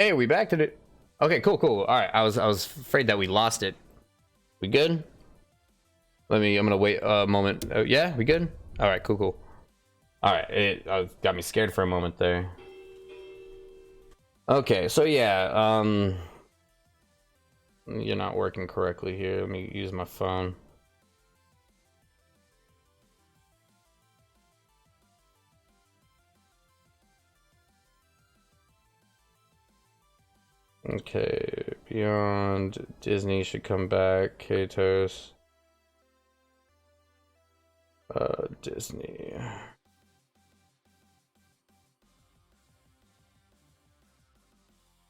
Hey, we back to it. Okay, cool. All right, I was afraid that we lost it. We good? I'm gonna wait a moment. Yeah, we good? All right, cool. All right, it got me scared for a moment there. Okay, so yeah, you're not working correctly here. Let me use my phone. Okay, Beyond Disney should come back. Katos. Disney.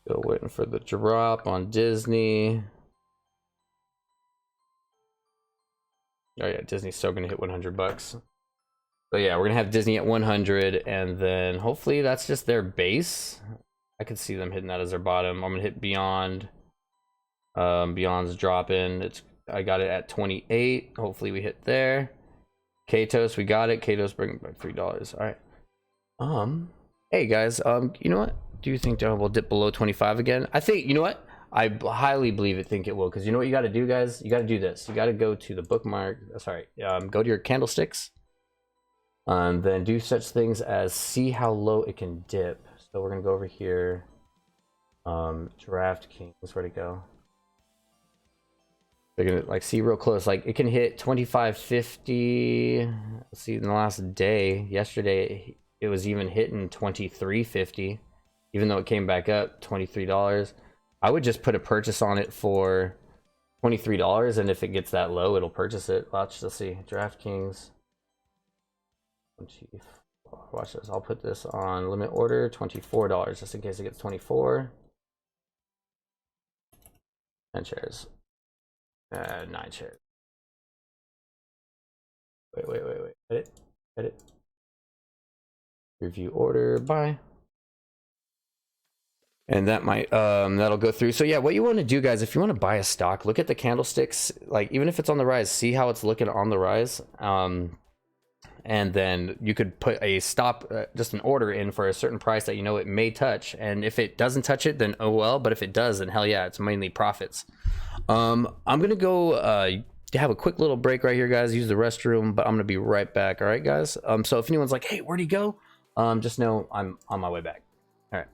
Still waiting for the drop on Disney. Oh yeah, Disney's still gonna hit 100 bucks. So yeah, we're gonna have Disney at 100, and then hopefully that's just their base. I could see them hitting that as their bottom. I'm gonna hit Beyond. Beyond's dropping. I got it at 28. Hopefully we hit there. Katos, we got it. Katos bringing back $3. All right. Hey guys. You know what? Do you think Down will dip below 25 again? I think. You know what? I highly think it will, because you know what you got to do, guys. You got to do this. You got to go to the bookmark. Sorry. Go to your candlesticks. Then do such things as see how low it can dip. So we're gonna go over here. DraftKings, where'd it go? They're gonna like see real close. Like it can hit 25.50. Let's see, in the last day, yesterday, it was even hitting 23.50, even though it came back up $23. I would just put a purchase on it for $23, and if it gets that low, it'll purchase it. Watch, let's see, DraftKings. Watch this. I'll put this on limit order $24 just in case it gets 24. 10 shares. 9 shares. Wait. Edit. Review order. Buy. And that might that'll go through. So yeah, what you want to do, guys, if you want to buy a stock, look at the candlesticks. Like even if it's on the rise, see how it's looking on the rise. And then you could put a stop, just an order in for a certain price that you know it may touch. And if it doesn't touch it, then oh well. But if it does, then hell yeah, it's mainly profits. I'm gonna go have a quick little break right here, guys. Use the restroom, but I'm gonna be right back. All right, guys. So if anyone's like, hey, where'd he go? Just know I'm on my way back. All right.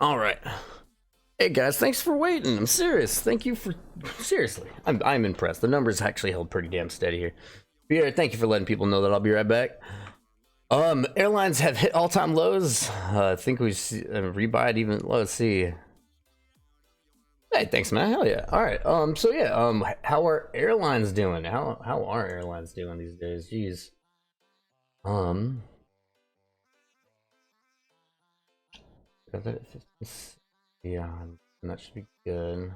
All right. Hey guys, thanks for waiting. I'm serious. Thank you for seriously. I'm impressed. The numbers actually held pretty damn steady here. Pierre, thank you for letting people know that I'll be right back. Airlines have hit all-time lows. I think we rebuy it even. Let's see. Hey, thanks, man. Hell yeah. All right. So yeah. How are airlines doing? How are airlines doing these days? Jeez. Yeah, that should be good.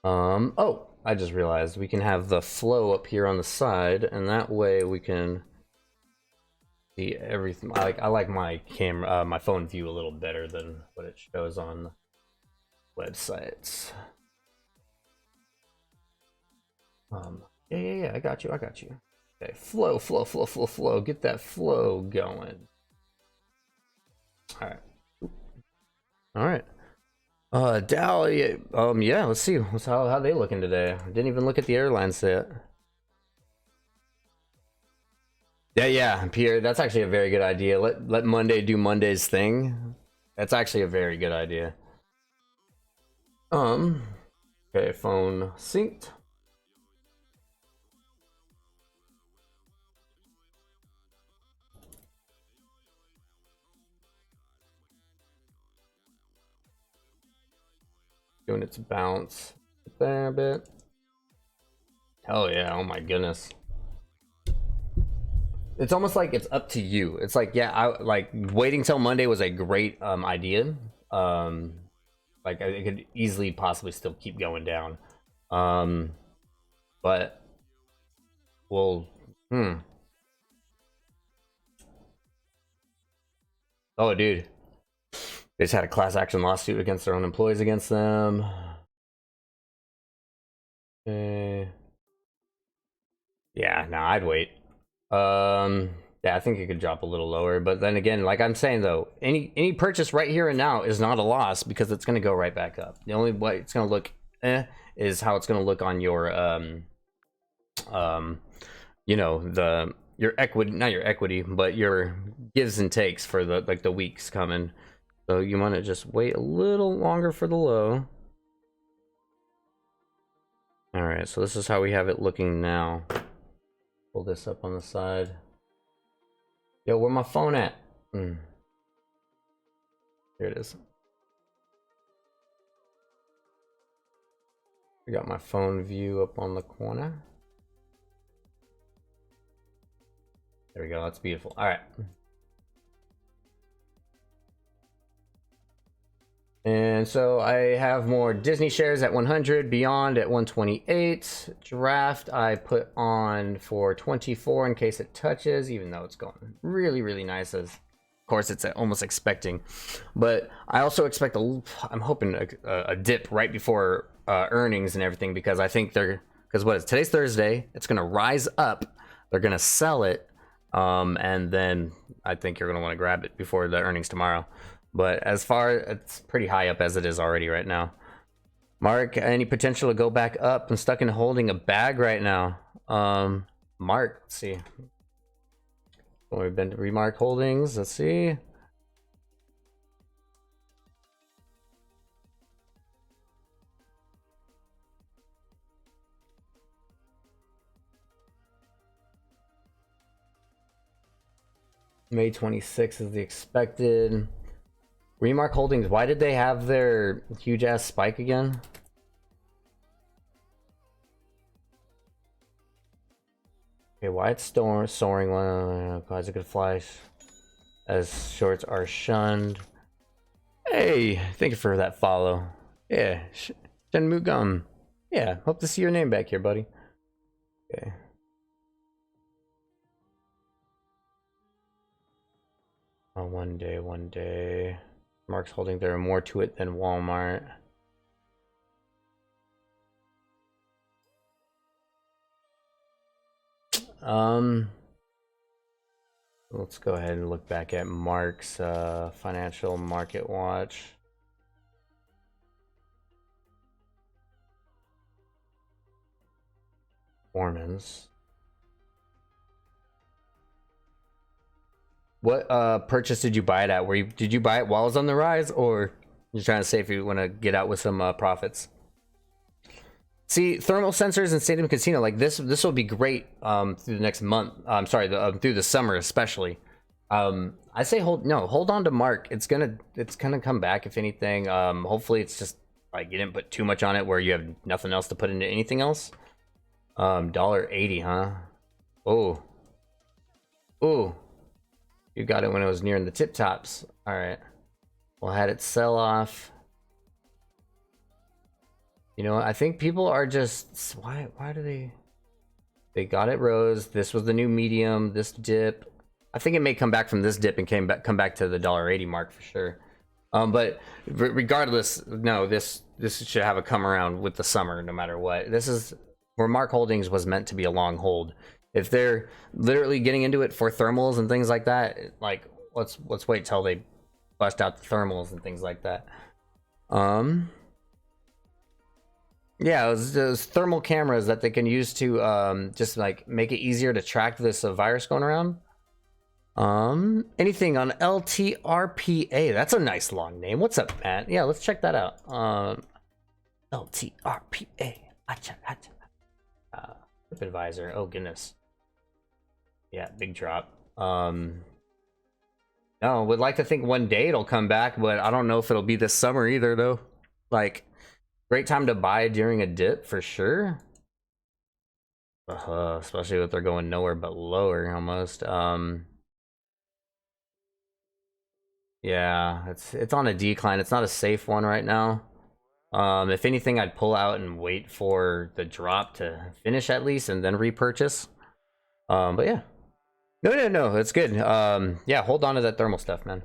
Oh, I just realized we can have the flow up here on the side, and that way we can see everything. I like my camera, my phone view a little better than what it shows on websites. Yeah, I got you. Okay, flow. Get that flow going. All right. Dow, yeah, let's see. How they looking today? I didn't even look at the airlines yet. Yeah, Pierre, that's actually a very good idea. Let Monday do Monday's thing. That's actually a very good idea. Okay, phone synced. Doing its bounce there a bit. Hell yeah, oh my goodness. It's almost like it's up to you. It's like, yeah, I like waiting till Monday was a great idea. Like it could easily possibly still keep going down. But well, oh dude. They just had a class action lawsuit against their own employees against them. Okay. Yeah, no, I'd wait. Yeah, I think it could drop a little lower, but then again, like I'm saying though, any purchase right here and now is not a loss because it's gonna go right back up. The only way it's gonna look is how it's gonna look on your you know, your equity, not your equity, but your gives and takes for the like the weeks coming. So you want to just wait a little longer for the low. All right, so this is how we have it looking now. Pull this up on the side. Yo, where my phone at? Here it is. I got my phone view up on the corner. There we go, that's beautiful. All right. And so I have more Disney shares at 100, Beyond at 128. Draft I put on for 24 in case it touches, even though it's going really, really nice. As of course, it's almost expecting. But I also expect I'm hoping a dip right before earnings and everything, because I think because today's Thursday, it's going to rise up. They're going to sell it. And then I think you're going to want to grab it before the earnings tomorrow. But as far, it's pretty high up as it is already right now. Mark, any potential to go back up? I'm stuck in holding a bag right now. Mark, let's see. Well, we've been to Remark Holdings. Let's see. May 26th is the expected. Remark Holdings, why did they have their huge ass spike again? Okay, why it's soaring? Guys, it could fly as shorts are shunned. Hey, thank you for that follow. Yeah, Shenmue Gum. Yeah, hope to see your name back here, buddy. Okay. Oh, one day. Mark's holding there more to it than Walmart. Let's go ahead and look back at Mark's financial market watch. Performance. What purchase did you buy it at? Did you buy it while it was on the rise, or you're trying to say if you want to get out with some profits? See, thermal sensors in Stadium Casino, like this will be great through the next month. I'm sorry, through the summer especially. I say hold on to Mark. It's gonna come back if anything. Hopefully it's just like you didn't put too much on it where you have nothing else to put into anything else. $1.80, huh? Oh, you got it when it was nearing the tip tops. All right, we'll had it sell off. You know, I think people are just why do they got it rose. This was the new medium. This dip. I think it may come back from this dip and come back to the $1.80 mark for sure. But regardless, no, this should have a come around with the summer no matter what. This is where Mark Holdings was meant to be a long hold. If they're literally getting into it for thermals and things like that, like let's wait till they bust out the thermals and things like that. Yeah, those thermal cameras that they can use to just like make it easier to track this virus going around. Anything on LTRPA? That's a nice long name. What's up, Matt? Yeah, let's check that out. LTRPA. TripAdvisor. Oh goodness. Yeah, big drop. No, would like to think one day it'll come back, but I don't know if it'll be this summer either, though. Like, great time to buy during a dip for sure. Especially if they're going nowhere but lower almost. Yeah, it's on a decline. It's not a safe one right now. If anything, I'd pull out and wait for the drop to finish at least and then repurchase. But yeah. No, it's good. Yeah, hold on to that thermal stuff, man.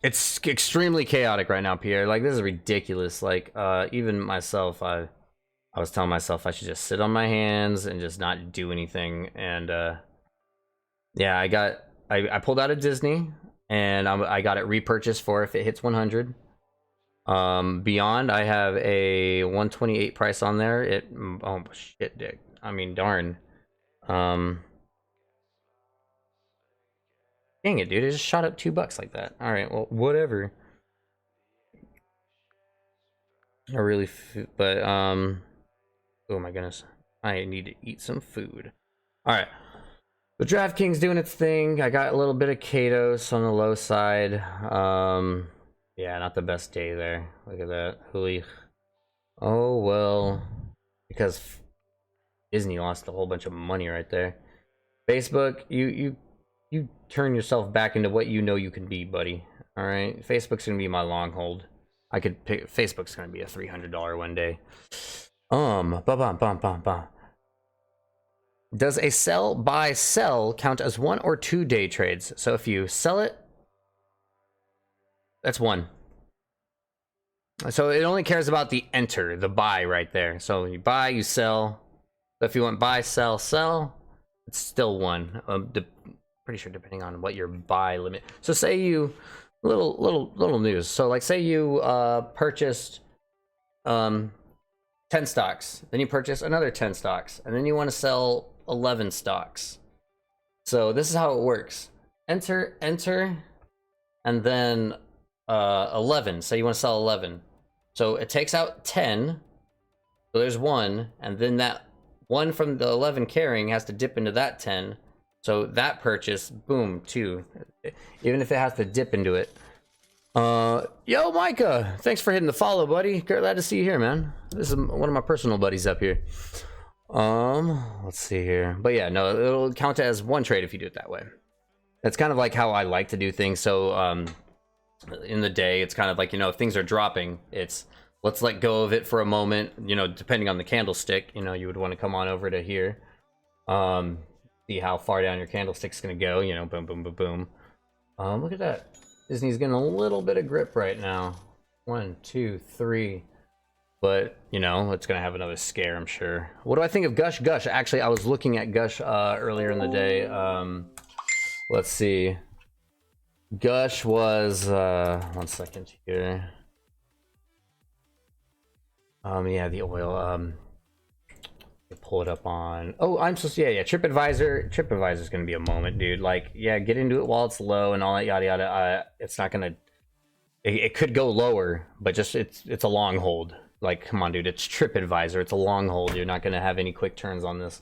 It's extremely chaotic right now, Pierre. Like, this is ridiculous. Like, even myself, I was telling myself I should just sit on my hands and just not do anything. And yeah, I pulled out of Disney and I got it repurchased for if it hits 100. Beyond, I have a 128 price on there. Oh shit, dick. I mean, darn. Dang it, dude! It just shot up $2 like that. All right, well, whatever. I really, but oh my goodness, I need to eat some food. All right, the DraftKings doing its thing. I got a little bit of Kados on the low side. Yeah, not the best day there. Look at that, Huli. Oh well, because Disney lost a whole bunch of money right there. Facebook, you turn yourself back into what you know you can be, buddy. All right, Facebook's gonna be my long hold. I could pick. Facebook's gonna be a $300 one day. Does a sell, buy, sell count as 1 or 2 day trades? So if you sell it, that's 1. So it only cares about the enter, the buy right there. So you buy, you sell. So if you want buy, sell, sell, it's still 1. Pretty sure depending on what your buy limit. So say you little news. So like say you purchased 10 stocks, then you purchase another 10 stocks, and then you want to sell 11 stocks. So this is how it works. Enter, and then 11. So you want to sell 11. So it takes out 10. So there's 1, and then that 1 from the 11 carrying has to dip into that 10. So that purchase, boom, 2. Even if it has to dip into it. Yo, Micah, thanks for hitting the follow, buddy. Glad to see you here, man. This is one of my personal buddies up here. Let's see here. But yeah, no, it'll count as 1 trade if you do it that way. That's kind of like how I like to do things. So, in the day, it's kind of like, you know, if things are dropping, it's let's let go of it for a moment. You know, depending on the candlestick, you know, you would want to come on over to here. See how far down your candlestick's gonna go, you know, boom, boom, boom, boom. Look at that. Disney's getting a little bit of grip right now. 1, 2, 3. But, you know, it's gonna have another scare, I'm sure. What do I think of Gush? Gush, actually, I was looking at Gush earlier in the day. Let's see. Gush was, 1 second here. Yeah, the oil, pull it up on. Oh, I'm supposed to. Yeah. TripAdvisor. TripAdvisor is gonna be a moment, dude. Like, yeah, get into it while it's low and all that yada yada. It's not gonna. It could go lower, but just it's a long hold. Like, come on, dude. It's TripAdvisor. It's a long hold. You're not gonna have any quick turns on this.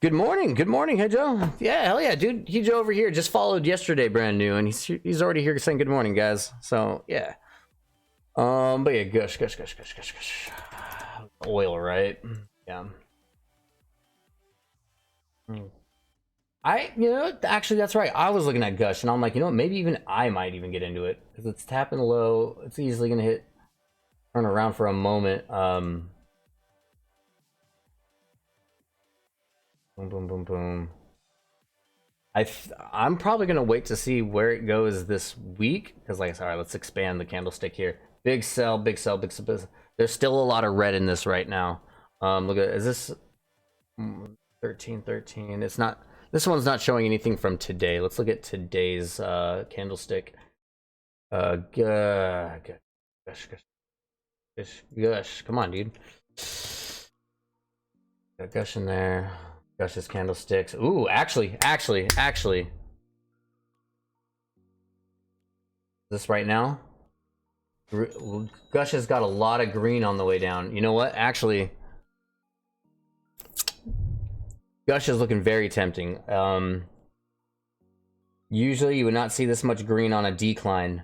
Good morning. Good morning. Hey, Joe. Yeah, hell yeah, dude. He Joe over here just followed yesterday, brand new, and he's already here saying good morning, guys. So yeah. But yeah, gush. Oil, right? Yeah. Actually, that's right. I was looking at gush, and I'm like, you know what? Maybe even I might even get into it because it's tapping low. It's easily gonna turn around for a moment. Boom. I'm probably gonna wait to see where it goes this week because, like, all right, let's expand the candlestick here. Big sell. There's still a lot of red in this right now. Look at, is this 13? It's not. This one's not showing anything from today. Let's look at today's candlestick. Gush. Come on, dude. Got gush in there. Gush's candlesticks. Ooh, actually. This right now? Gush has got a lot of green on the way down. You know what? Actually, Gush is looking very tempting. Usually you would not see this much green on a decline.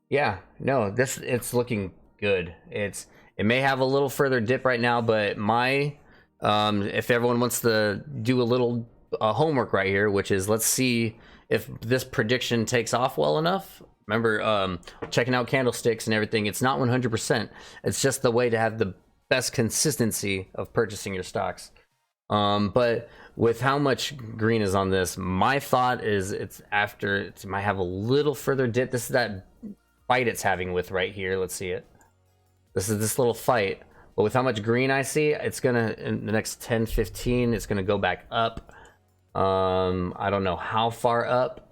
Yeah, no, it's looking good. It may have a little further dip right now, but if everyone wants to do a little homework right here, which is let's see if this prediction takes off well enough. Remember, checking out candlesticks and everything, it's not 100%. It's just the way to have the best consistency of purchasing your stocks. But with how much green is on this, my thought is it might have a little further dip. This is that fight it's having with right here. Let's see it. This is this little fight. But with how much green I see, it's gonna, in the next 10, 15, it's gonna go back up. I don't know how far up.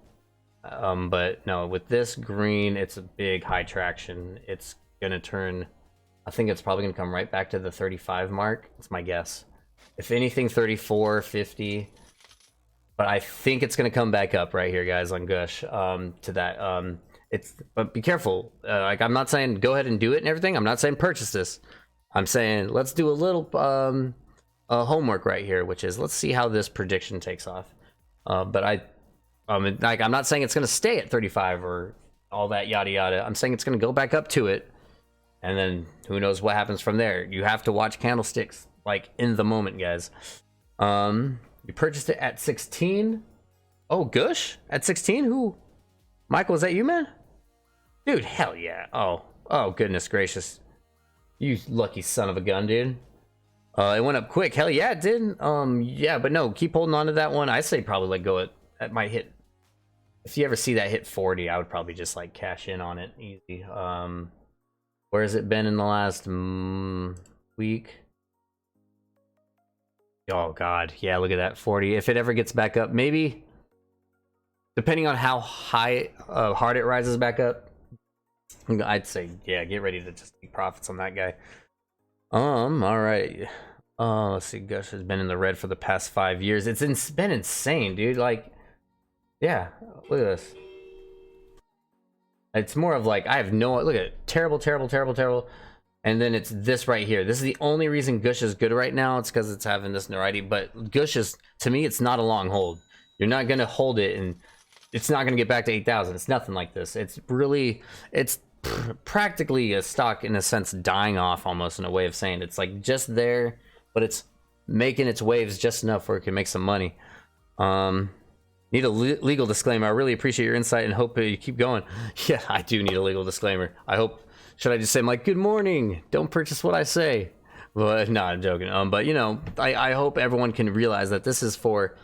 But no, with this green, it's a big high traction. It's gonna turn, I think it's probably gonna come right back to the 35 mark. That's my guess. If anything, 34, 50. But I think it's gonna come back up right here, guys, on Gush. To that. But be careful. Like, I'm not saying go ahead and do it and everything. I'm not saying purchase this. I'm saying let's do a little homework right here, which is let's see how this prediction takes off. But I'm not saying it's going to stay at 35 or all that yada yada. I'm saying it's going to go back up to it, and then who knows what happens from there. You have to watch candlesticks like in the moment, guys. You purchased it at 16. Oh, Gush at 16. Who? Michael, is that you, man? Dude, hell yeah. Oh goodness gracious. You lucky son of a gun, dude. It went up quick. Hell yeah, it did. Yeah, but no, keep holding on to that one. I say probably let go at might hit. If you ever see that hit 40, I would probably just like cash in on it easy. Where has it been in the last week? Oh god, yeah, look at that 40. If it ever gets back up, maybe depending on how high hard it rises back up, I'd say yeah, get ready to just take profits on that guy. All right. Let's see. Gush has been in the red for the past 5 years. It's been insane, dude. Like, yeah, look at this. It's more of like I have no look at it. Terrible. And then it's this right here. This is the only reason Gush is good right now. It's because it's having this variety. But Gush is, to me, it's not a long hold. You're not gonna hold it, and it's not gonna get back to 8,000. It's nothing like this. It's practically a stock in a sense dying off, almost, in a way of saying it's like just there, but it's making its waves just enough where it can make some money. Need a legal disclaimer. I really appreciate your insight and hope you keep going. Yeah, I do need a legal disclaimer. I hope, should I just say like good morning, don't purchase what I say? But no, I'm joking. But you know, I hope everyone can realize that this is for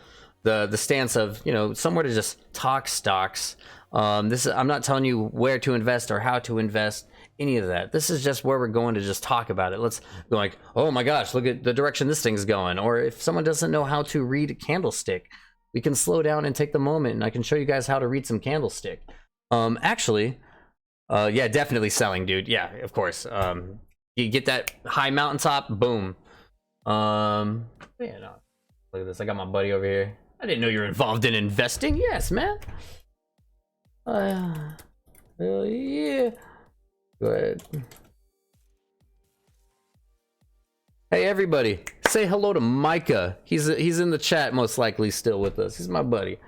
the stance of, you know, somewhere to just talk stocks. I'm not telling you where to invest or how to invest, any of that. This is just where we're going to just talk about it. Let's go like, oh my gosh, look at the direction this thing's going. Or if someone doesn't know how to read a candlestick, we can slow down and take the moment, and I can show you guys how to read some candlestick. Actually, Yeah, definitely selling, dude. Yeah, of course. You get that high mountaintop, boom. Yeah, no. Look at this. I got my buddy over here. I didn't know you were involved in investing. Yes, man. Hell yeah. Go ahead. Hey, everybody. Say hello to Micah. He's in the chat, most likely still with us. He's my buddy.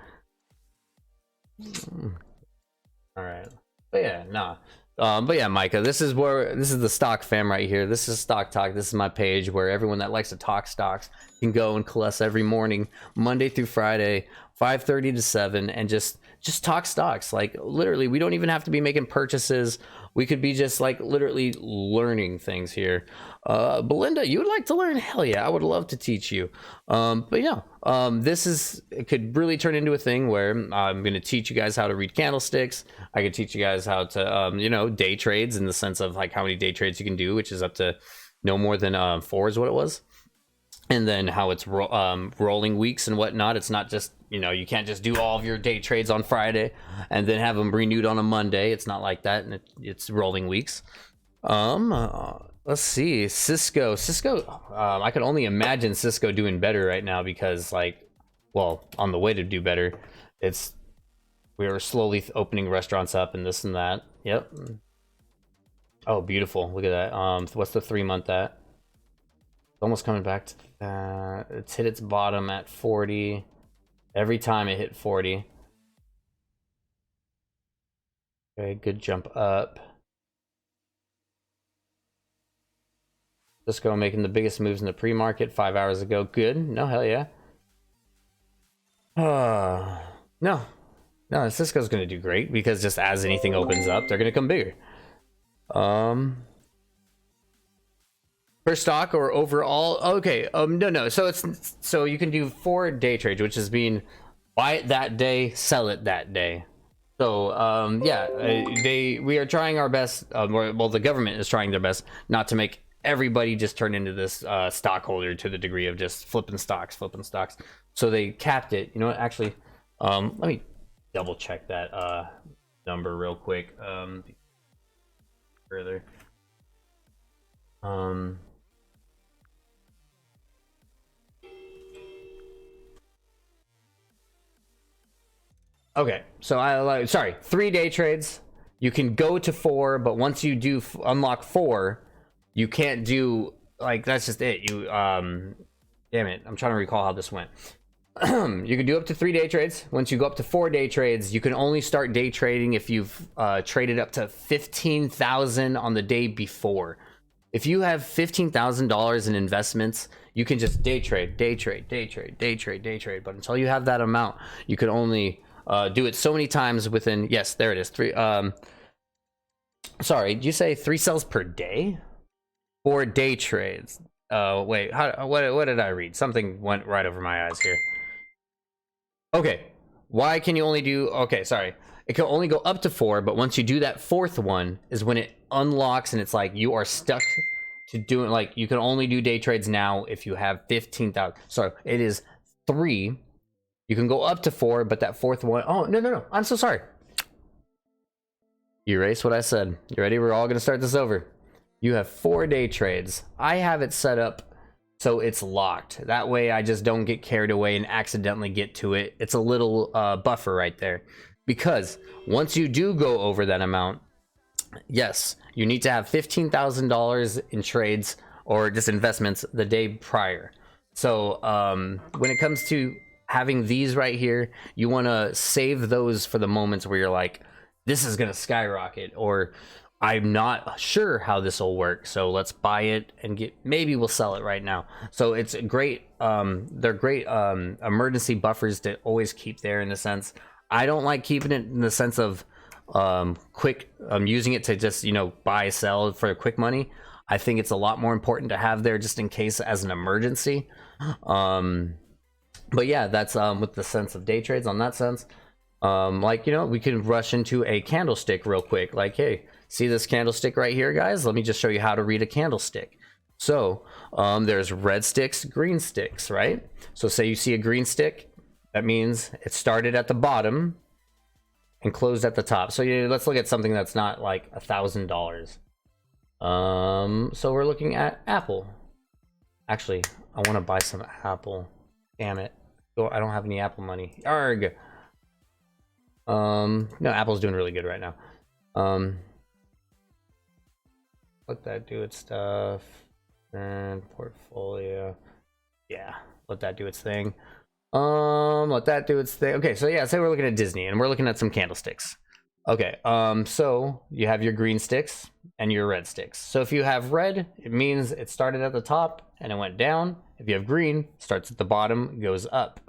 All right. But yeah, nah. But yeah, Micah, this is the stock fam right here. This is Stock Talk. This is my page where everyone that likes to talk stocks can go and coalesce every morning, Monday through Friday, 5:30 to 7, and just talk stocks. Like literally, we don't even have to be making purchases. We could be just like literally learning things here. Belinda, you would like to learn? Hell yeah, I would love to teach you. But yeah, it could really turn into a thing where I'm going to teach you guys how to read candlesticks. I could teach you guys how to, day trades in the sense of like how many day trades you can do, which is up to no more than 4 is what it was. And then how it's rolling weeks and whatnot. It's not just, you can't just do all of your day trades on Friday and then have them renewed on a Monday. It's not like that. And it's rolling weeks. Let's see. Cisco, I can only imagine Cisco doing better right now because on the way to do better. We are slowly opening restaurants up and this and that. Yep. Oh, beautiful. Look at that. What's the 3-month at? Almost coming back to that. It's hit its bottom at 40. Every time it hit 40. Okay, good jump up. Cisco making the biggest moves in the pre-market 5 hours ago. Good. No, hell yeah. No, Cisco's gonna do great because just as anything opens up, they're gonna come bigger. Per stock or overall? Okay. No. So you can do 4 day trades, which is being buy it that day, sell it that day. So we are trying our best. Well, the government is trying their best not to make everybody just turn into this stockholder to the degree of just flipping stocks. So they capped it. You know what? Actually, let me double check that number real quick. Further. Okay, so 3 day trades. You can go to 4, but once you do unlock 4, you can't do that's just it. You damn it, I'm trying to recall how this went. You can do up to 3 day trades. Once you go up to 4 day trades, you can only start day trading if you've traded up to 15,000 on the day before. If you have $15,000 in investments, you can just day trade. But until you have that amount, you can only do it so many times within. Yes, there it is. 3. Sorry, did you say 3 sells per day? 4 day trades. Wait, what did I read? Something went right over my eyes here. Okay, why can you only do? Okay, sorry. It can only go up to 4, but once you do that 4th one is when it unlocks and it's like you are stuck to doing you can only do day trades now if you have 15,000. So it is 3. You can go up to 4, but that 4th one, oh no, I'm so sorry. Erase what I said. You ready? We're all gonna start this over. You have 4 day trades. I have it set up so it's locked. That way I just don't get carried away and accidentally get to it. It's a little buffer right there. Because once you do go over that amount, yes, you need to have $15,000 in trades or just investments the day prior. So when it comes to having these right here, you want to save those for the moments where you're like, this is going to skyrocket, or I'm not sure how this will work, so let's buy it and maybe we'll sell it right now. So it's great. They're great emergency buffers to always keep there in a sense. I don't like keeping it in the sense of using it to just, buy, sell for quick money. I think it's a lot more important to have there just in case as an emergency. But yeah, that's with the sense of day trades on that sense. We can rush into a candlestick real quick. Hey, see this candlestick right here, guys? Let me just show you how to read a candlestick. So there's red sticks, green sticks, right? So say you see a green stick, that means it started at the bottom and closed at the top. So let's look at something that's not like $1,000. So we're looking at Apple. Actually, I want to buy some Apple. Damn it. Oh, I don't have any Apple money. Arg. No, Apple's doing really good right now. Let that do its stuff. And portfolio. Yeah, let that do its thing. Let that do its thing. Okay, so yeah, say we're looking at Disney and we're looking at some candlesticks. Okay, so you have your green sticks and your red sticks. So if you have red, it means it started at the top and it went down. If you have green, starts at the bottom, goes up.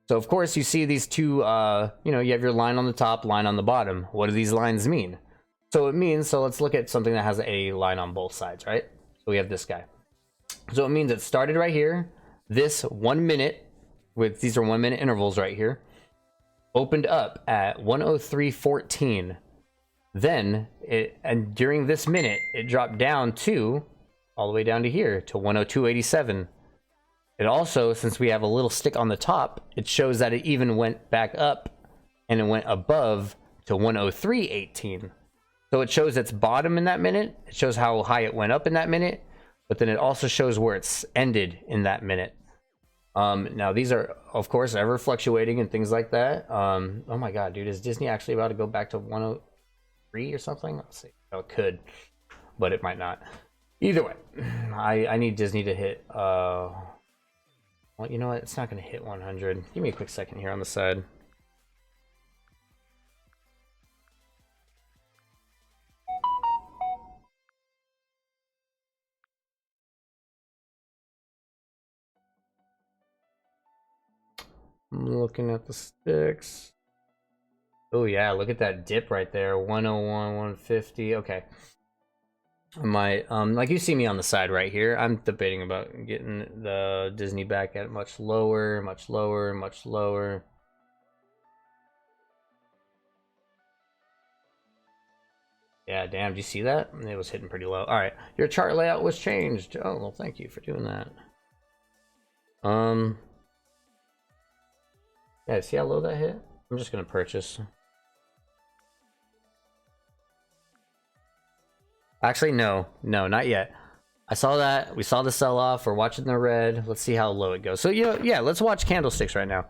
So of course you see these two, you have your line on the top, line on the bottom. What do these lines mean? So it means, so let's look at something that has a line on both sides, right? So we have this guy. So it means it started right here. This 1 minute, these are 1 minute intervals right here, opened up at 103.14. Then and during this minute, it dropped down to all the way down to here to 102.87. It also, since we have a little stick on the top, it shows that it even went back up and it went above to 103.18. So it shows its bottom in that minute. It shows how high it went up in that minute, but then it also shows where it's ended in that minute. Now these are, of course, ever fluctuating and things like that. Oh my God, dude, is Disney actually about to go back to 103 or something? Let's see. Oh, it could, but it might not. Either way, I need Disney to hit, well, you know what? It's not going to hit 100. Give me a quick second here on the side. I'm looking at the sticks. Oh yeah, look at that dip right there. 101, 150. Okay. I might, like you see me on the side right here. I'm debating about getting the Disney back at much lower, much lower, much lower. Yeah, damn, do you see that? It was hitting pretty low. All right, your chart layout was changed. Oh, well, thank you for doing that. Yeah, see how low that hit? I'm just gonna purchase. Actually, no, not yet. I saw that. We saw the sell-off. We're watching the red. Let's see how low it goes. So, yeah, let's watch candlesticks right now.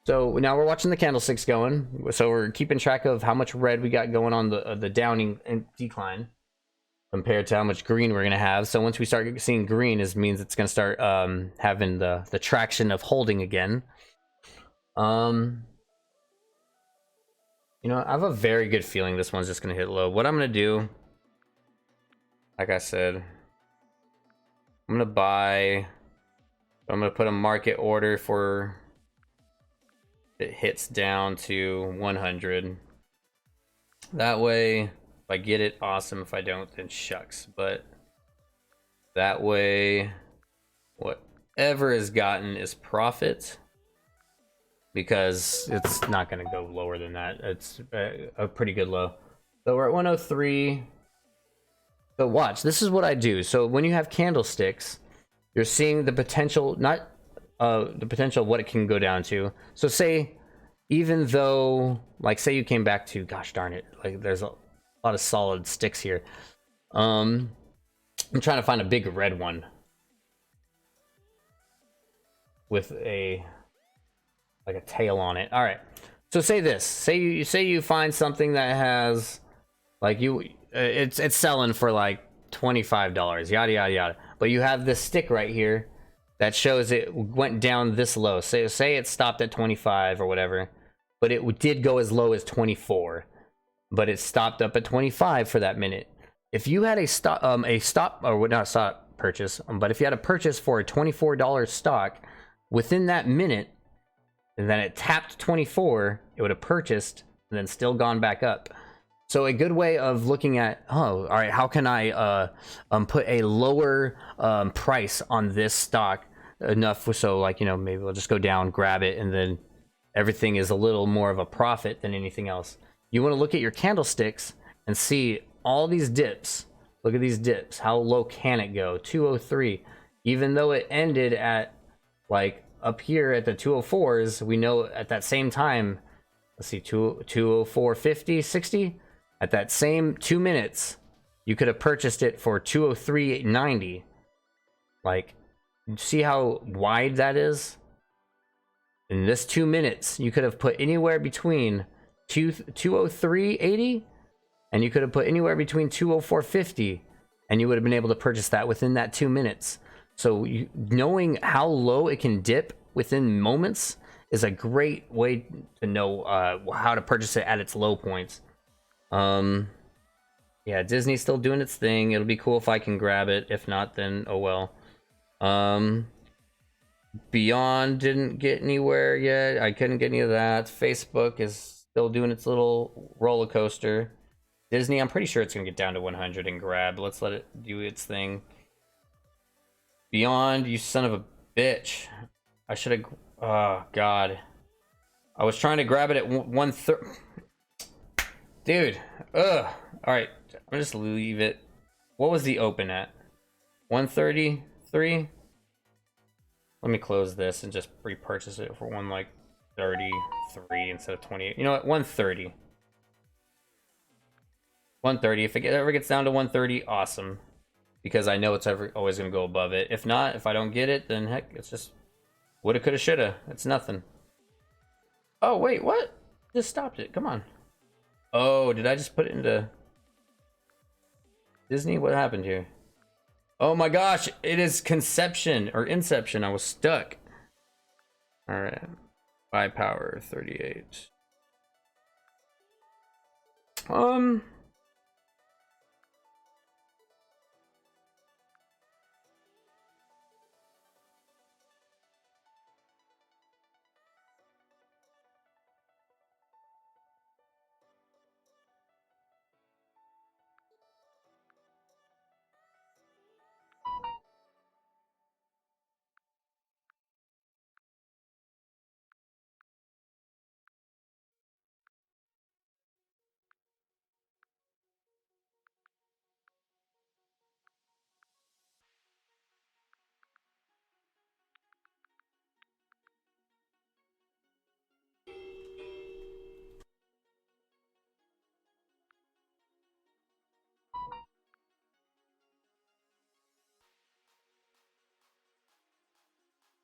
So now we're watching the candlesticks going. So we're keeping track of how much red we got going on the downing and decline compared to how much green we're gonna have. So once we start seeing green, it means it's gonna start having the traction of holding again. I have a very good feeling this one's just gonna hit low. What I'm gonna do, like I said, I'm gonna put a market order for it hits down to 100. That way, if I get it, awesome. If I don't, then shucks. But that way, whatever is gotten is profit, because it's not going to go lower than that. It's a pretty good low. So we're at 103. So watch, this is what I do. So when you have candlesticks, you're seeing the potential, not the potential of what it can go down to. So say, even though, like, say you came back to, gosh darn it, like there's a lot of solid sticks here. I'm trying to find a big red one with a tail on it. All right. So say this. Say you find something that has, like, it's selling for like $25, yada yada yada. But you have this stick right here that shows it went down this low. Say it stopped at 25 or whatever, but it did go as low as 24, but it stopped up at 25 for that minute. If you had a stop or not stop purchase, but if you had a purchase for a $24 stock within that minute, and then it tapped 24, it would have purchased and then still gone back up. So a good way of looking at, all right, how can I put a lower price on this stock enough so, like, maybe we'll just go down, grab it, and then everything is a little more of a profit than anything else. You want to look at your candlesticks and see all these dips. Look at these dips. How low can it go? 203. Even though it ended at like up here at the 204s, we know at that same time, let's see, 204.50, 60, at that same 2 minutes, you could have purchased it for 203.90. Like, see how wide that is? In this 2 minutes, you could have put anywhere between 203.80 and you could have put anywhere between 204.50 and you would have been able to purchase that within that 2 minutes. So knowing how low it can dip within moments is a great way to know how to purchase it at its low points. Yeah, Disney's still doing its thing. It'll be cool if I can grab it. If not, then oh well. Beyond didn't get anywhere yet. I couldn't get any of that. Facebook is still doing its little roller coaster. Disney, I'm pretty sure it's gonna get down to 100 and grab. Let's let it do its thing. Beyond, you son of a bitch. I should have. Oh god. I was trying to grab it at 130. Dude. Ugh. All right. I'm just leave it. What was the open at? 133. Let me close this and just repurchase it for 133 instead of 28. You know what? 130. 130. If it ever gets down to 130, awesome. Because I know it's always going to go above it. If not, if I don't get it, then heck, it's just woulda, coulda, shoulda. It's nothing. Oh, wait, what? Just stopped it. Come on. Oh, did I just put it into Disney? What happened here? Oh my gosh, it is Conception or Inception. I was stuck. All right. Buy power 38.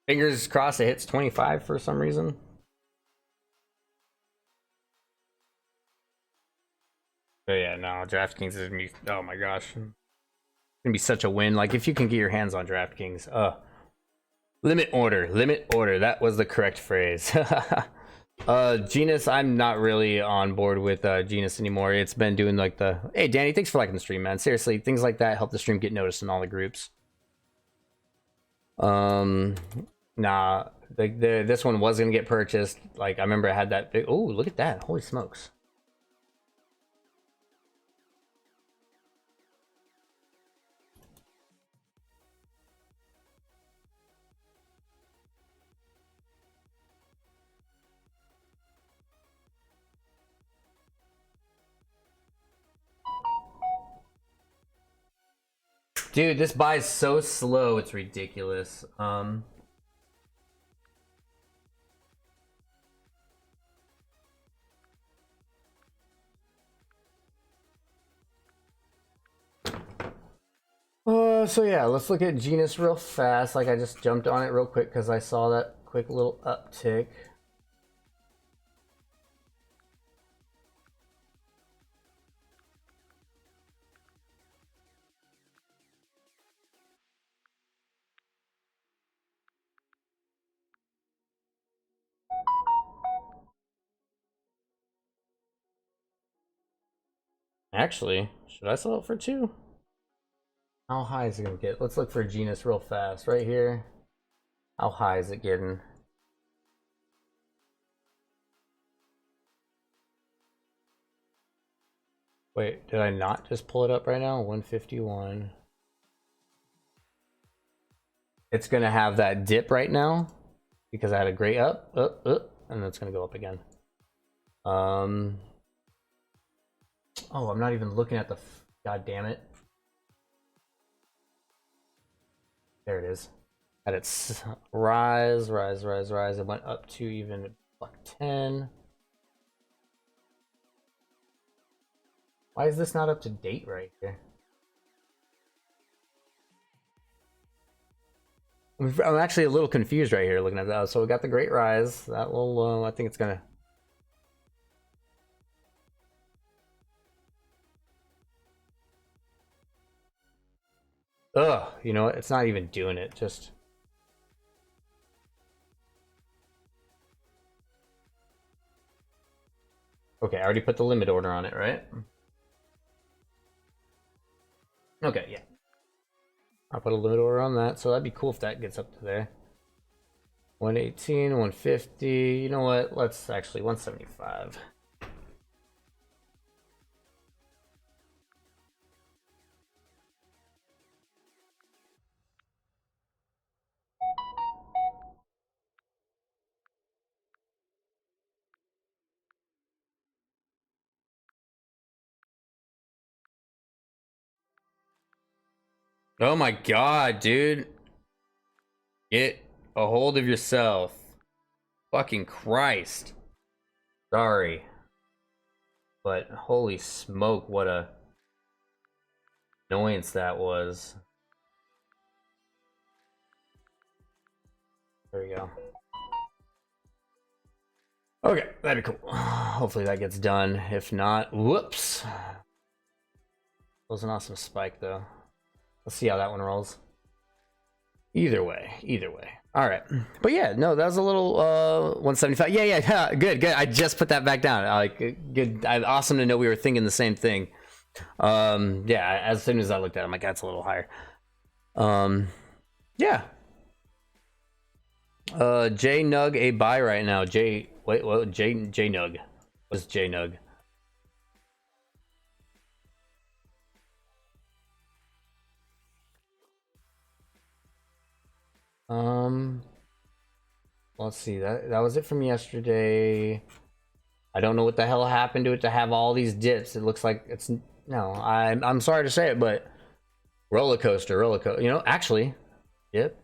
Fingers crossed it hits 25 for some reason. But yeah, no, DraftKings is gonna be, oh my gosh. It's gonna be such a win. Like if you can get your hands on DraftKings, limit order. That was the correct phrase. Genus, I'm not really on board with Genus anymore. It's been doing like the, hey Danny, thanks for liking the stream, man. Seriously, things like that help the stream get noticed in all the groups. Nah, this one was gonna get purchased. Like I remember I had that big, oh look at that, holy smokes. Dude, this buys so slow, it's ridiculous. So yeah, let's look at Genus real fast. Like I just jumped on it real quick because I saw that quick little uptick. Actually, should I sell it for 2? How high is it gonna get? Let's look for Genus real fast. Right here. How high is it getting? Wait, did I not just pull it up right now? 151. It's gonna have that dip right now because I had a great up, and then it's gonna go up again. Oh, I'm not even looking at the. God damn it. There it is. Had its rise. It went up to even buck 10. Why is this not up to date right here? I'm actually a little confused right here looking at that. So we got the great rise. That will, I think it's gonna. Ugh, you know what? It's not even doing it. Just. Okay, I already put the limit order on it, right? Okay, yeah. I'll put a limit order on that, so that'd be cool if that gets up to there. 118, 150. You know what? Let's actually 175. Oh my god, dude. Get a hold of yourself. Fucking Christ. Sorry. But holy smoke, what a annoyance that was. There we go. Okay, that'd be cool. Hopefully that gets done. If not, whoops. Was an awesome spike though. Let's see how that one rolls. Either way. All right, but yeah, no, that was a little 175. Yeah, good. I just put that back down. Like, good. Awesome to know we were thinking the same thing. Yeah, as soon as I looked at it, I'm like, that's a little higher. Yeah. J Nug a buy right now. J Nug. What's J Nug? Let's see. That was it from yesterday. I don't know what the hell happened to it to have all these dips. It looks like it's no. I'm sorry to say it, but roller coaster. You know, actually, dip.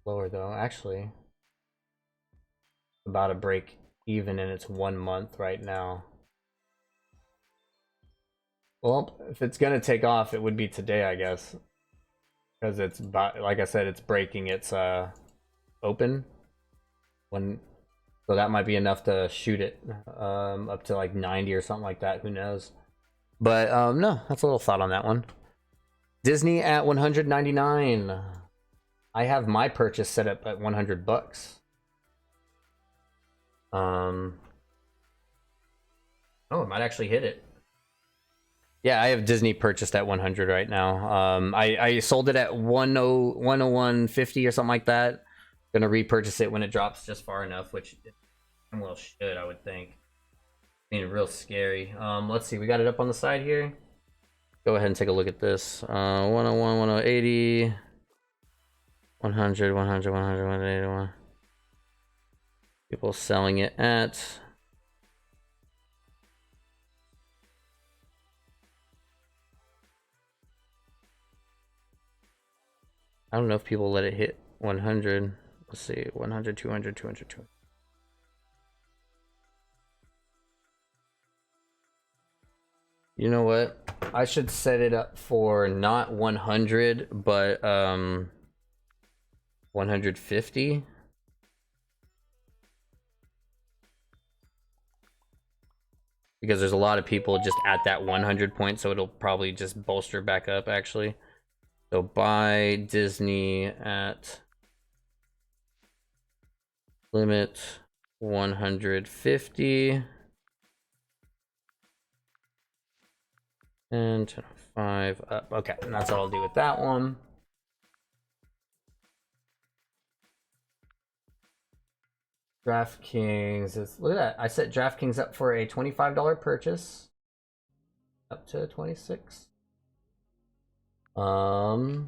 Lower though. Actually, about to break even in its 1 month right now. Well, if it's gonna take off, it would be today, I guess, because it's like I said, it's breaking its open when, so that might be enough to shoot it up to like 90 or something like that. Who knows? But no, that's a little thought on that one. Disney at 199. I have my purchase set up at 100 bucks. Oh, it might actually hit it. Yeah, I have Disney purchased at 100 right now. I sold it at 101.50 or something like that. Gonna repurchase it when it drops just far enough, which it well should, I would think. I mean, real scary. Let's see, we got it up on the side here. Go ahead and take a look at this. 101, 180, 100, 100, 100, 181. People selling it at I don't know if people let it hit 100. Let's see, 100, 200, 200, 200. You know what? I should set it up for not 100, but 150. Because there's a lot of people just at that 100 point, so it'll probably just bolster back up actually. So buy Disney at limit 150 and 5 up. Okay, and that's what I'll do with that one. DraftKings is, look at that. I set DraftKings up for a $25 purchase up to 26. I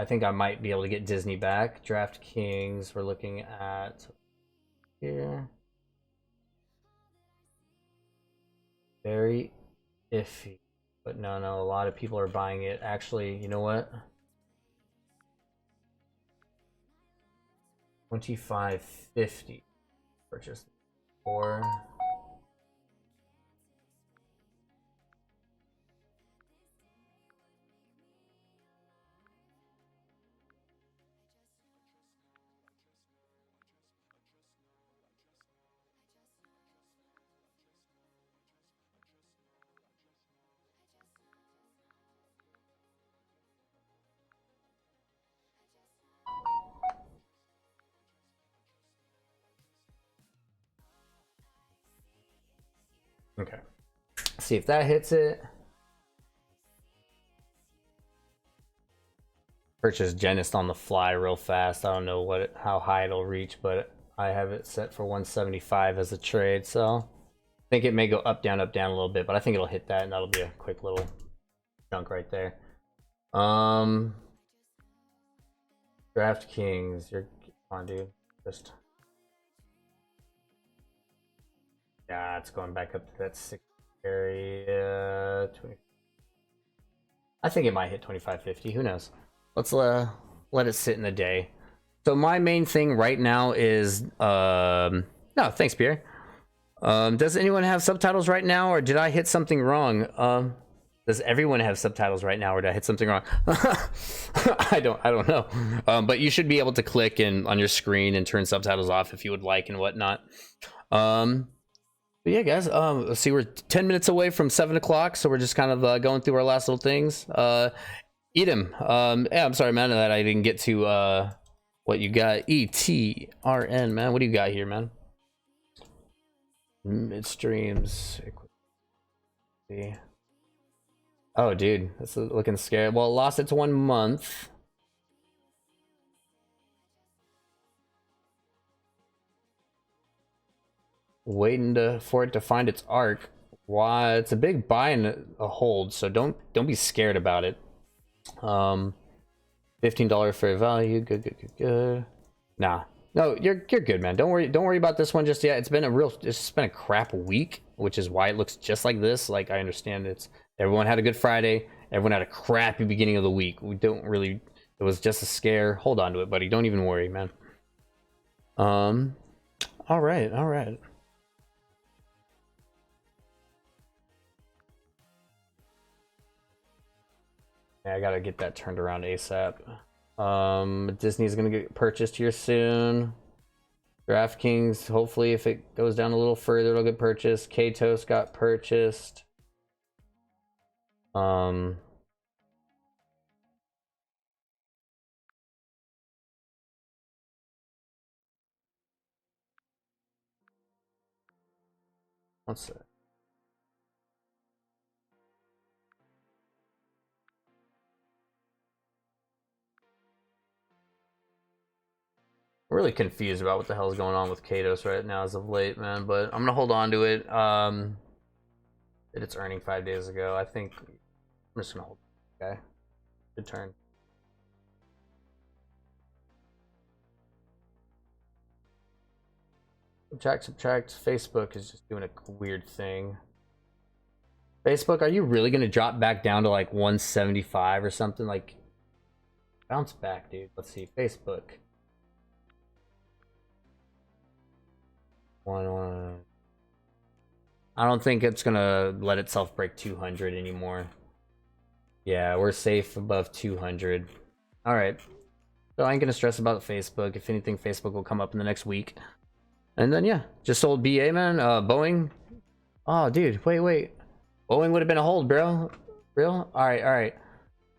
think I might be able to get Disney back. DraftKings, we're looking at here. very iffy. But no, a lot of people are buying it. Actually, you know what? 25.50 purchase. Or okay. See if that hits it. Purchase Genist on the fly real fast. I don't know how high it'll reach, but I have it set for 175 as a trade, so I think it may go up down a little bit, but I think it'll hit that, and that'll be a quick little chunk right there. DraftKings, you're on, dude. Just yeah, it's going back up to that 6 area. 20. I think it might hit 25.50. Who knows? Let's let it sit in the day. So my main thing right now is no, thanks, Pierre. Does anyone have subtitles right now, or did I hit something wrong? Does everyone have subtitles right now, or did I hit something wrong? I don't know. But you should be able to click on your screen and turn subtitles off if you would like and whatnot. But yeah, guys, let's see, we're 10 minutes away from 7 o'clock, so we're just kind of going through our last little things. Edom, yeah, I'm sorry, man, that I didn't get to what you got. ETRN, man, what do you got here, man? Midstreams. Oh, dude, that's looking scary. Well, it lost its 1 month. Waiting for it to find its arc. Why? It's a big buy and a hold, so don't be scared about it. $15 fair value. Good. Nah, no, you're good, man. Don't worry about this one just yet. It's been a crap week, which is why it looks just like this. Like, I understand everyone had a good Friday. Everyone had a crappy beginning of the week. It was just a scare. Hold on to it, buddy. Don't even worry, man. All right. Yeah, I gotta get that turned around ASAP. Disney's gonna get purchased here soon. DraftKings, hopefully, if it goes down a little further, it'll get purchased. Katos got purchased. What's that? I'm really confused about what the hell is going on with Katos right now as of late, man, but I'm gonna hold on to it. Did its earning 5 days ago. I think I'm just gonna hold it. Okay. Good turn. Subtract. Facebook is just doing a weird thing. Facebook, are you really gonna drop back down to like 175 or something? Like, bounce back, dude. Let's see. Facebook. One. I don't think it's gonna let itself break 200 anymore. Yeah, we're safe above 200. All right. So I ain't gonna stress about Facebook. If anything, Facebook will come up in the next week. And then yeah, just sold BA, man. Boeing. Oh, dude, wait. Boeing would have been a hold, bro. Real? All right.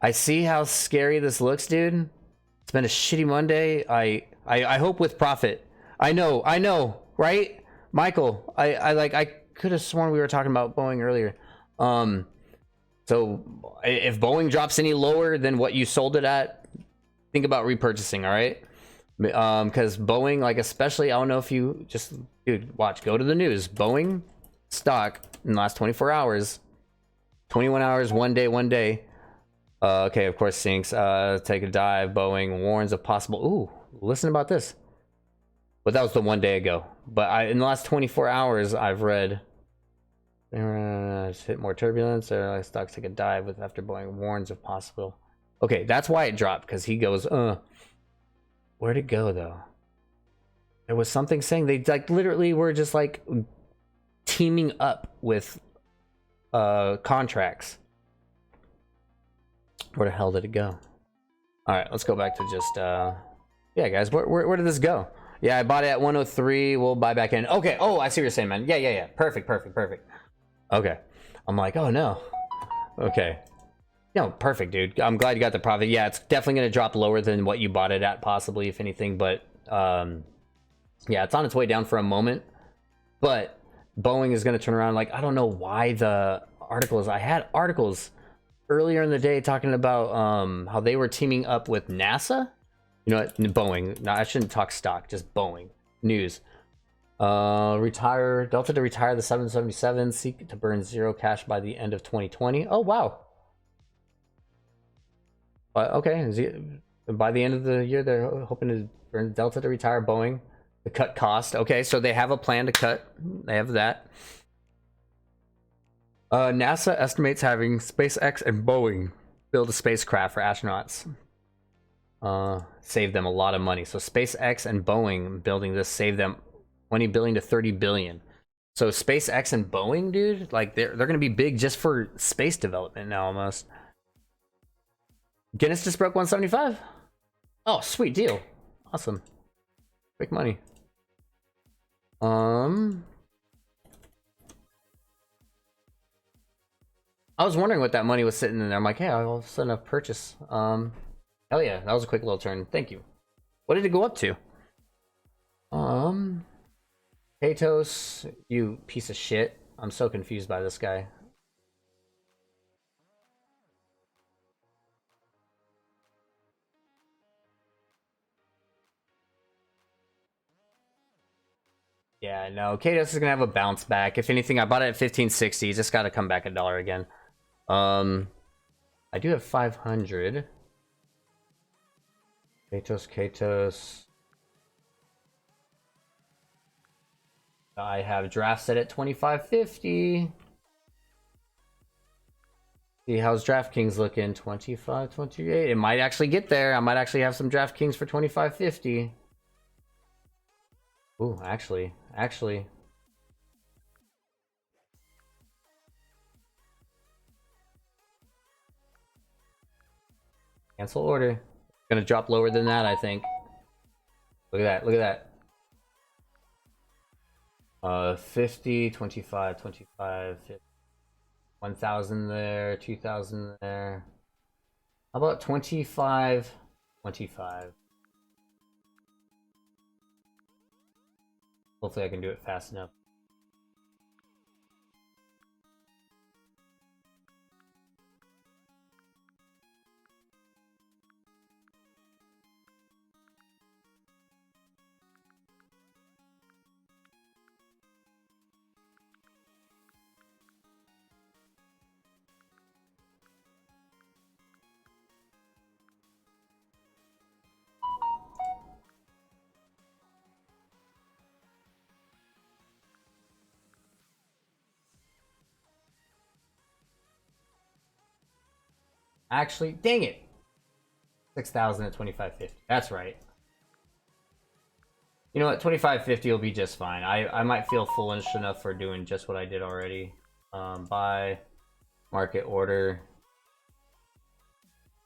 I see how scary this looks, dude. It's been a shitty Monday. I hope with profit. I know, right? Michael, I could have sworn we were talking about Boeing earlier. So if Boeing drops any lower than what you sold it at, think about repurchasing, all right? Because Boeing, like, especially, I don't know if you just, dude, watch, go to the news. Boeing stock in the last 24 hours, 21 hours, one day. Okay, of course, sinks. Take a dive. Boeing warns of possible. Ooh, listen about this. But that was the 1 day ago. But in the last 24 hours, I've read Just hit more turbulence, or stocks take a dive with after Boeing warns if possible. Okay, that's why it dropped, because he goes, where'd it go though? There was something saying they like literally were just like teaming up with contracts. Where the hell did it go? All right, let's go back to just yeah, guys, where did this go? Yeah, I bought it at 103. We'll buy back in. Okay. Oh, I see what you're saying, man. Yeah. Perfect. Okay. I'm like, oh no. Okay. No, perfect, dude. I'm glad you got the profit. Yeah, it's definitely going to drop lower than what you bought it at, possibly, if anything. But yeah, it's on its way down for a moment. But Boeing is going to turn around. Like, I don't know why the articles. I had articles earlier in the day talking about how they were teaming up with NASA. You know what? Boeing. No, I shouldn't talk stock. Just Boeing. News. Retire Delta to retire the 777. Seek to burn zero cash by the end of 2020. Oh wow. Okay. By the end of the year, they're hoping to burn Delta to retire Boeing. To cut cost. Okay, so they have a plan to cut. They have that. NASA estimates having SpaceX and Boeing build a spacecraft for astronauts. Save them a lot of money. So SpaceX and Boeing building this save them 20 billion to 30 billion. So SpaceX and Boeing, dude, like they're gonna be big just for space development now almost. Guinness just broke 175. Oh, sweet deal. Awesome. Quick money. I was wondering what that money was sitting in there. I'm like, hey, I'll send a purchase. Hell yeah, that was a quick little turn. Thank you. What did it go up to? Patos, you piece of shit. I'm so confused by this guy. Yeah, no, Katos is gonna have a bounce back. If anything, I bought it at 1560. Just gotta come back $1 again. I do have 500. Katos. I have draft set at 2550. See how's DraftKings looking? 25, 28. It might actually get there. I might actually have some DraftKings for 2550. Ooh, actually. Cancel order. Gonna drop lower than that, I think. Look at that. 50, 25, 50, 1,000 there, 2,000 there. How about 25, 25? Hopefully I can do it fast enough. Actually, dang it. 6,000 at 2550. That's right. You know what? 2550 will be just fine. I might feel foolish enough for doing just what I did already. Buy, market order,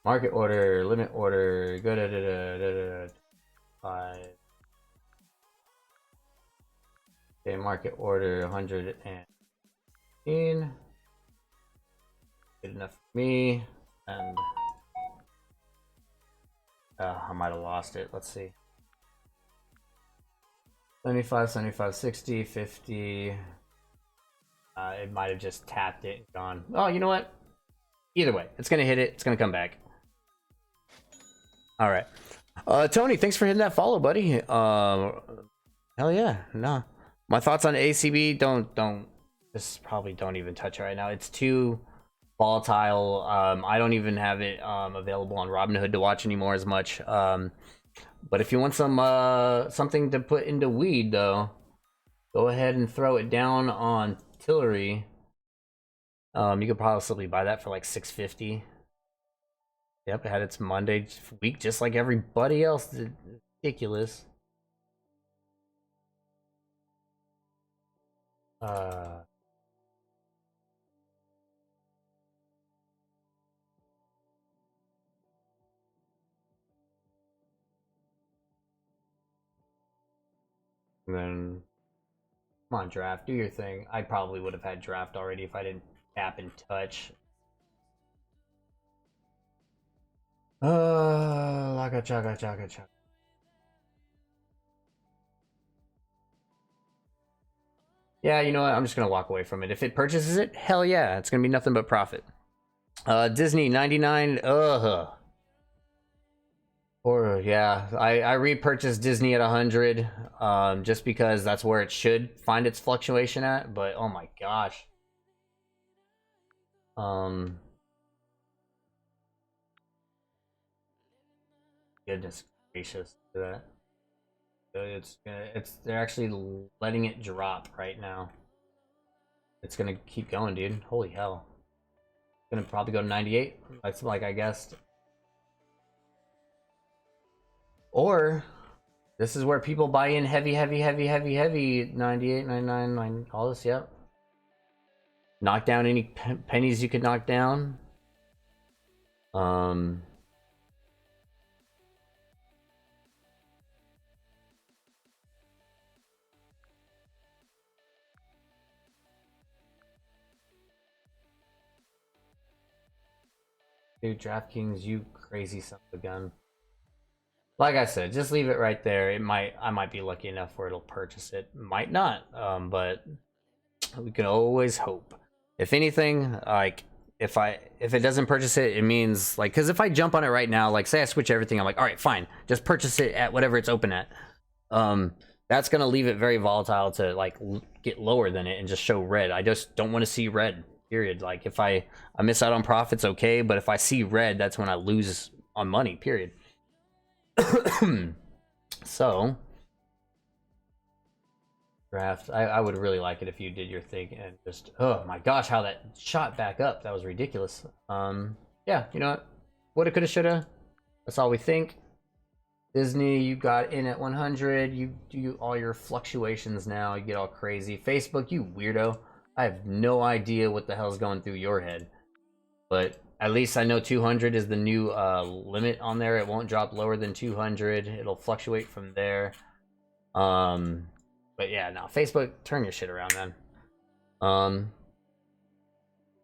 limit order, go da. Buy. Okay, market order 115. Good enough for me. And I might have lost it. Let's see. 75, 75, 60, 50. It might have just tapped it and gone. Oh, you know what? Either way, it's gonna hit it. It's gonna come back. All right. Tony, thanks for hitting that follow, buddy. Hell yeah. Nah. My thoughts on ACB don't just probably don't even touch it right now. It's too volatile. I don't even have it available on Robinhood to watch anymore as much. But if you want some something to put into weed though, go ahead and throw it down on Tillery. You could possibly buy that for like 650. Yep, it had its Monday week just like everybody else did. Ridiculous. And then, come on, draft, do your thing. I probably would have had draft already if I didn't tap and touch. Laka chaka chaka chaka. Yeah, you know what? I'm just gonna walk away from it. If it purchases it, hell yeah, it's gonna be nothing but profit. Disney 99. Or yeah, I repurchased Disney at 100, just because that's where it should find its fluctuation at. But oh my gosh, goodness gracious to that. It's they're actually letting it drop right now. It's gonna keep going, dude. Holy hell! It's gonna probably go to 98. That's like I guessed. Or this is where people buy in heavy 98, 99, all this. Yep. Knock down any pennies you could knock down. Dude, DraftKings, you crazy son of a gun. Like I said, just leave it right there. I might be lucky enough where it'll purchase it. Might not. But we can always hope. If anything, like if it doesn't purchase it, it means like, because if I jump on it right now, like say I switch everything, I'm like, all right, fine, just purchase it at whatever it's open at. That's gonna leave it very volatile to like get lower than it and just show red. I just don't want to see red. Period. Like if I miss out on profits, okay, but if I see red, that's when I lose on money. Period. So draft, I would really like it if you did your thing and just, oh my gosh, how that shot back up. That was ridiculous. Yeah, you know what? Woulda, coulda, shoulda. That's all we think. Disney, you got in at 100. You do all your fluctuations now. You get all crazy. Facebook, you weirdo. I have no idea what the hell's going through your head. But at least I know 200 is the new limit on there. It won't drop lower than 200. It'll fluctuate from there. But yeah, no, Facebook, turn your shit around, man.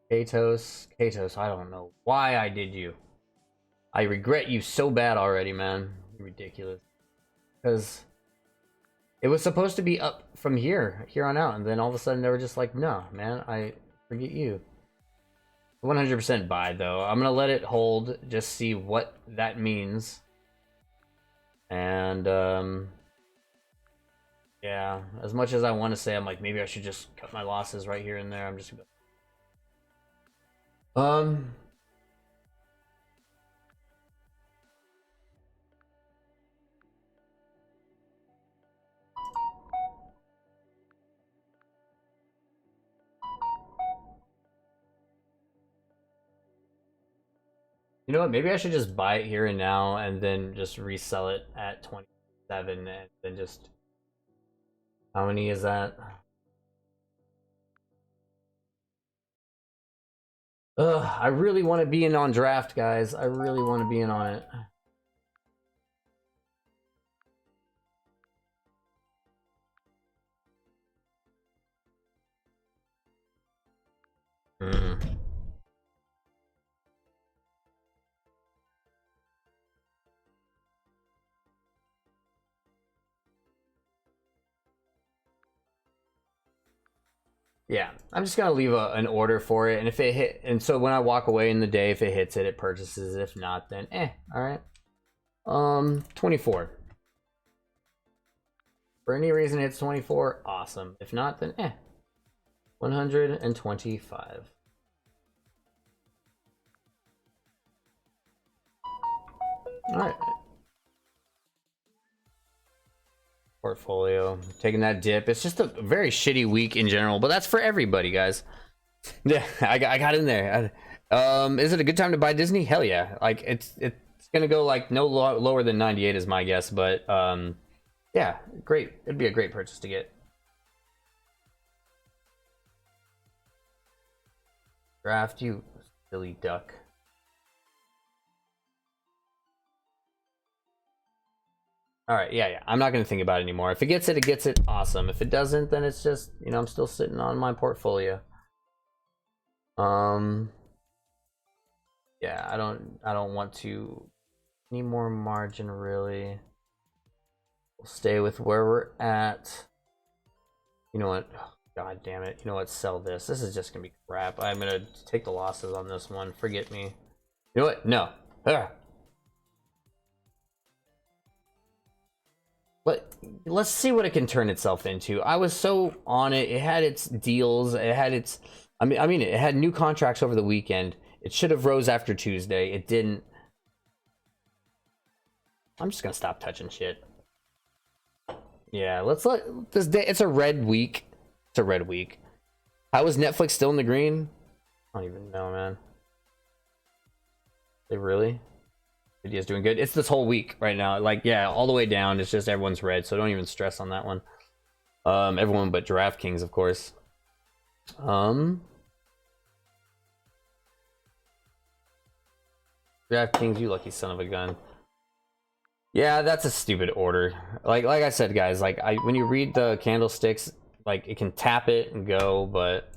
Katos, I don't know why I did you. I regret you so bad already, man. You're ridiculous. Because it was supposed to be up from here on out, and then all of a sudden they were just like, no, man, I forget you. 100% buy, though. I'm gonna let it hold, just see what that means. And, yeah, as much as I want to say, I'm like, maybe I should just cut my losses right here and there. I'm just you know what? Maybe I should just buy it here and now and then just resell it at 27 and then just... How many is that? Ugh, I really want to be in on draft, guys. I really want to be in on it. Yeah, I'm just gonna leave an order for it, and if it hit, and so when I walk away in the day, if it hits it, it purchases it. If not, then all right. 24. For any reason it's 24, awesome. If not, then 125. All right. Portfolio taking that dip. It's just a very shitty week in general, but that's for everybody, guys. Yeah, I got in there. Is it a good time to buy Disney? Hell yeah. Like it's gonna go like no lower than 98 is my guess, but yeah, great. It'd be a great purchase to get. Draft, you silly duck. All right, yeah. I'm not gonna think about it anymore. If it gets it, it gets it. Awesome. If it doesn't, then it's just, you know, I'm still sitting on my portfolio. Yeah, I don't want to any more margin really. We'll stay with where we're at. You know what? Oh, God damn it. You know what? Sell this. This is just gonna be crap. I'm gonna take the losses on this one. Forget me. You know what? No. Let's see what it can turn itself into. I was so on it. It had its deals. It had its. I mean, it had new contracts over the weekend. It should have rose after Tuesday. It didn't. I'm just gonna stop touching shit. Yeah, let's let this day. It's a red week. It's a red week. How is Netflix still in the green? I don't even know, man. They really? Video's doing good. It's this whole week right now. Like, yeah, all the way down. It's just everyone's red, so don't even stress on that one. Everyone but DraftKings, of course. DraftKings, you lucky son of a gun. Yeah, that's a stupid order. Like I said, guys, like when you read the candlesticks, like it can tap it and go, but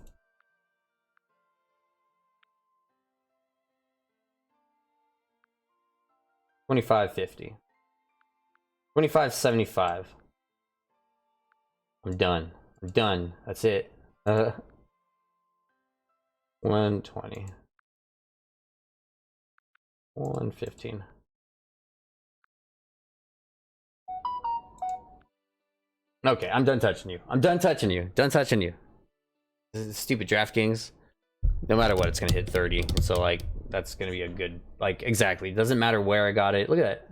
25.50, 25.75. I'm done. I'm done. That's it. 120, 115. Okay, I'm done touching you. I'm done touching you. Done touching you. This is stupid DraftKings. No matter what, it's gonna hit 30. So like, that's gonna be a good, like, exactly. It doesn't matter where I got it. Look at that.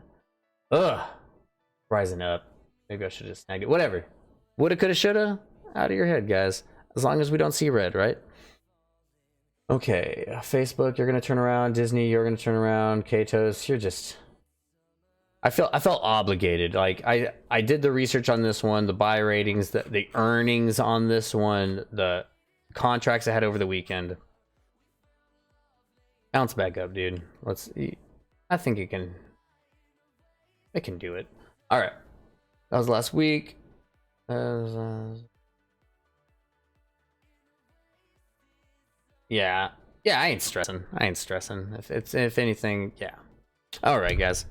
Ugh. Rising up. Maybe I should have snagged it. Whatever. Woulda, coulda, shoulda. Out of your head, guys. As long as we don't see red, right? Okay. Facebook, you're gonna turn around. Disney, you're gonna turn around. Katos, you're just. I felt obligated. Like I did the research on this one, the buy ratings, the earnings on this one, the contracts I had over the weekend. Bounce back up, dude. Let's. I think it can do it. All right. That was last week. Yeah. I ain't stressing. If anything, yeah. All right, guys.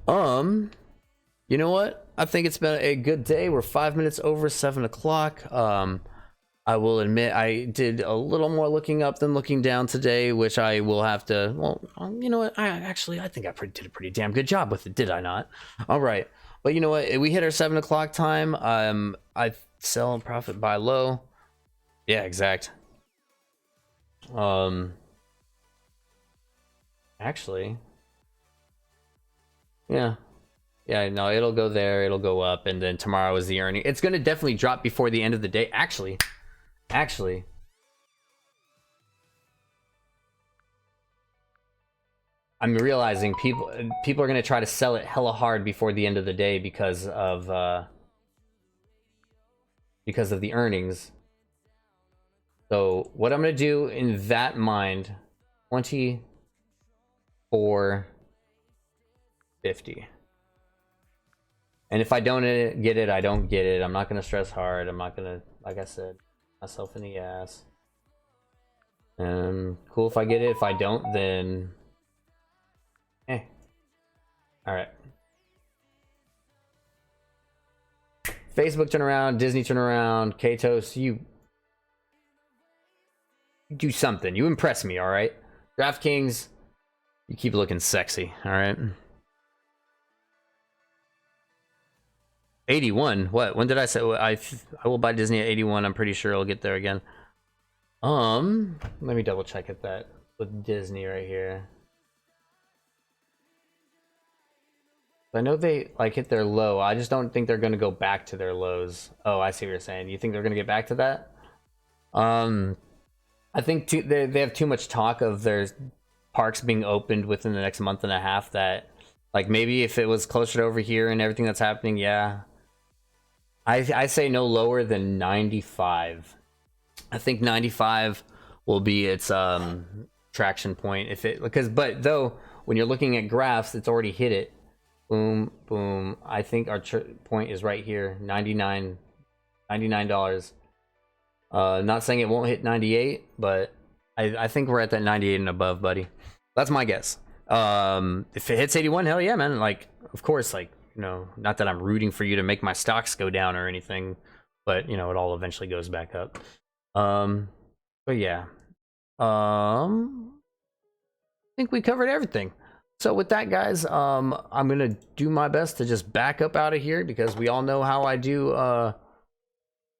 You know what? I think it's been a good day. We're 5 minutes over 7 o'clock. I will admit I did a little more looking up than looking down today, which I will have to. Well, you know what? I think I did a pretty damn good job with it, did I not? All right, but you know what? We hit our 7 o'clock time. I sell and profit buy low. Yeah, exact. Actually, yeah. Yeah, no, it'll go there, it'll go up, and then tomorrow is the earning. It's gonna definitely drop before the end of the day. Actually, I'm realizing people are gonna try to sell it hella hard before the end of the day because of the earnings. So what I'm gonna do in that mind, 24.50. And if I don't get it, I don't get it. I'm not gonna stress hard. I'm not gonna, like I said, myself in the ass. Cool if I get it. If I don't, then all right. Facebook turn around, Disney turn around, Katos, you do something. You impress me, all right? DraftKings, you keep looking sexy, all right? 81. What? When did I say I will buy Disney at 81? I'm pretty sure I'll get there again. Let me double check at that with Disney right here. I know they like hit their low. I just don't think they're gonna go back to their lows. Oh, I see what you're saying. You think they're gonna get back to that? I think they have too much talk of their parks being opened within the next month and a half that, like, maybe if it was closer to over here and everything that's happening, yeah. I say no lower than 95. I think 95 will be its traction point if it, because, but though when you're looking at graphs, it's already hit it. Boom, boom. I think our point is right here, $99. Not saying it won't hit 98, but I think we're at that 98 and above, buddy. That's my guess. If it hits 81, hell yeah, man. Like, of course, like, you know, not that I'm rooting for you to make my stocks go down or anything, but you know, it all eventually goes back up. But yeah. I think we covered everything. So with that, guys, I'm gonna do my best to just back up out of here because we all know how I do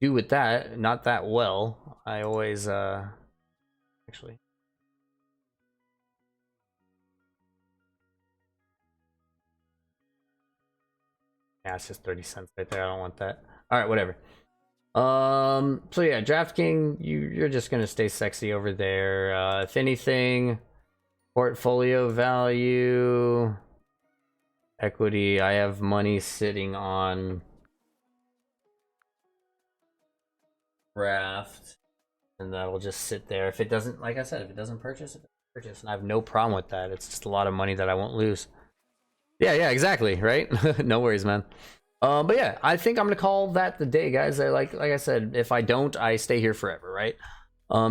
with that. Not that well. I always actually. Yeah, it's just 30 cents right there. I don't want that. All right, whatever. So yeah, DraftKings, you're just gonna stay sexy over there. If anything, portfolio value, equity, I have money sitting on draft, and that'll just sit there. If it doesn't, like I said, if it doesn't purchase, it doesn't purchase, and I have no problem with that. It's just a lot of money that I won't lose. Yeah, exactly, right? No worries, man. But yeah, I think I'm gonna call that the day, guys. Like I said, if I don't, I stay here forever, right?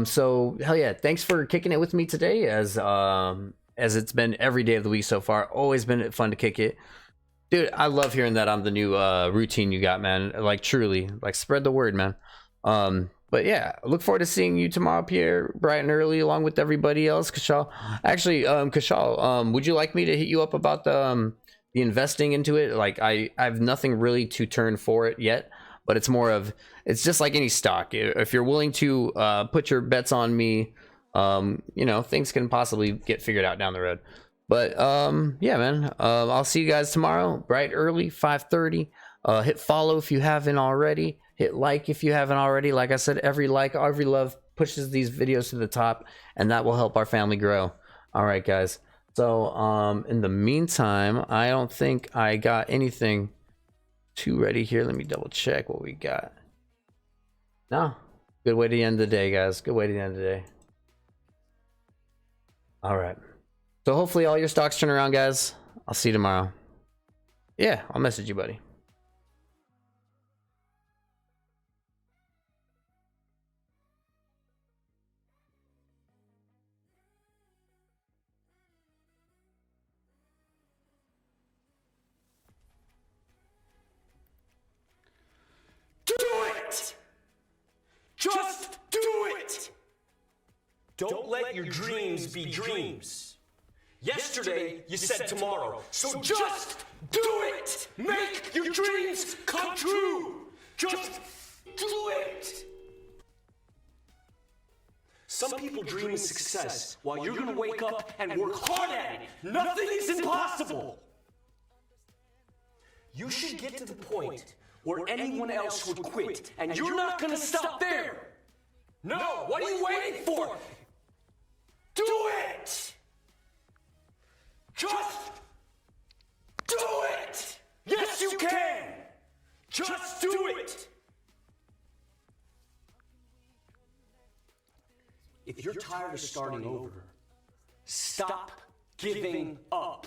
So hell yeah, thanks for kicking it with me today, as it's been every day of the week so far. Always been fun to kick it, dude. I love hearing that on the new routine you got, man. Like truly, like spread the word, man. But yeah, look forward to seeing you tomorrow up here bright and early along with everybody else. Kashal, actually, Kashal, would you like me to hit you up about the investing into it? Like I have nothing really to turn for it yet, but it's more of, it's just like any stock. If you're willing to put your bets on me, you know, things can possibly get figured out down the road. But yeah, man, I'll see you guys tomorrow bright early, 5:30. Hit follow if you haven't already. Hit like if you haven't already. Like I said, every like, every love pushes these videos to the top, and that will help our family grow. All right, guys. So in the meantime, I don't think I got anything too ready here. Let me double check what we got. No. Good way to end the day, guys. Good way to end the day. All right. So hopefully all your stocks turn around, guys. I'll see you tomorrow. Yeah, I'll message you, buddy. Do it! Just do it! Don't let your dreams be dreams. Yesterday, you said tomorrow. So just do it! Make your dreams come true! Just do it! Some people dream of success while you're gonna wake up and work hard at it. Nothing is impossible! You should get to the point where anyone else would quit, and you're not gonna stop there! No, what are you waiting for? Do it! Just do it! Yes, you can! Just do it! If you're tired of starting over, stop giving up.